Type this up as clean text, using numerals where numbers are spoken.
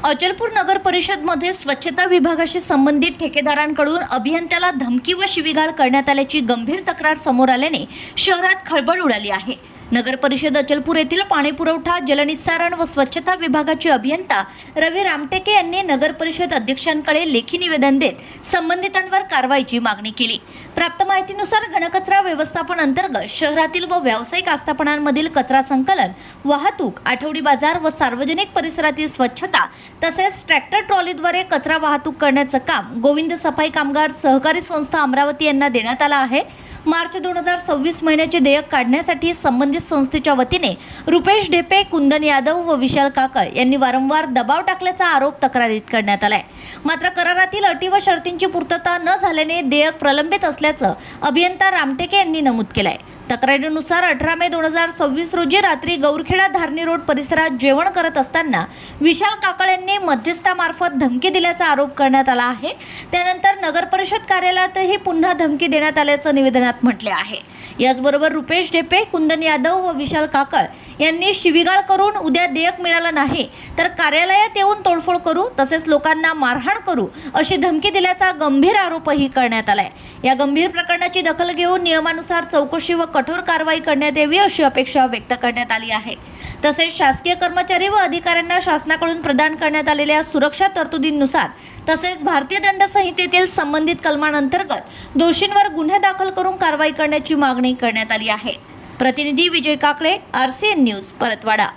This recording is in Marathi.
अचलपूर नगर परिषदमध्ये स्वच्छता विभागाशी संबंधित ठेकेदारांकडून अभियंत्याला धमकी व शिवीगाळ करण्यात आल्याची गंभीर तक्रार समोर आल्याने शहरात खळबळ उडाली आहे। नगर परिषद अचलपूर येथील पाणीपुरवठा, जलनिस्सारण व स्वच्छता विभागाचे अभियंता रवी रामटेके यांनी नगर परिषद अध्यक्षांकडे लेखी निवेदन देत संबंधितांवर कारवाईची मागणी केली। प्राप्त माहितीनुसार घनकचरा व्यवस्थापन अंतर्गत शहरातील व व्यावसायिक आस्थापनांमधील कचरा संकलन, वाहतूक, आठवडी बाजार व सार्वजनिक परिसरातील स्वच्छता तसेच ट्रॅक्टर ट्रॉलीद्वारे कचरा वाहतूक करण्याचे काम गोविंद सफाई कामगार सहकारी संस्था अमरावती यांना देण्यात आला आहे। मार्च 2026 महिन्याचे देयक काढण्यासाठी संबंधित संस्थेच्या वतीने रुपेश ढेपे, कुंदन यादव व विशाल काकळ यांनी वारंवार दबाव टाकल्याचा आरोप तक्रारीत करण्यात आलाय। मात्र करारातील अटी व शर्तींची पूर्तता न झाल्याने देयक प्रलंबित असल्याचं अभियंता रामटेके यांनी नमूद केलंय। तक्रारीनुसार 18 मे 2026 रोजी रात्री गौरखेडा धारणी रोड परिसरात जेवण करत असताना विशाल काकळ यांनी मध्यस्थामार्फत धमकी दिल्याचा आरोप करण्यात आला आहे। त्यानंतर नगर परिषद कार्यालयातही पुन्हा धमकी देण्यात आल्याचं निवेदनात म्हटले आहे। याचबरोबर रुपेश ढेपे, कुंदन यादव व विशाल काकळ यांनी शिवीगाळ करून उद्या देयक मिळालं नाही तर कार्यालयात येऊन तोडफोड करू तसेच लोकांना मारहाण करू अशी धमकी दिल्याचा गंभीर आरोपही करण्यात आलाय। या गंभीर प्रकरणाची दखल घेऊन नियमानुसार चौकशी व कठोर कारवाई करण्यात यावी अशी अपेक्षा व्यक्त करण्यात आली आहे। तसेच शासकीय कर्मचारी व अधिकाऱ्यांना शासनाकडून प्रदान करण्यात आलेल्या सुरक्षा तरतुदींनुसार तसेच भारतीय दंड संहितेतील संबंधित कलमांअंतर्गत दोषींवर गुन्हे दाखल करून कारवाई करण्याची मागणी करण्यात आली आहे। प्रतिनिधी विजय काकडे, RCN न्यूज, परतवाडा।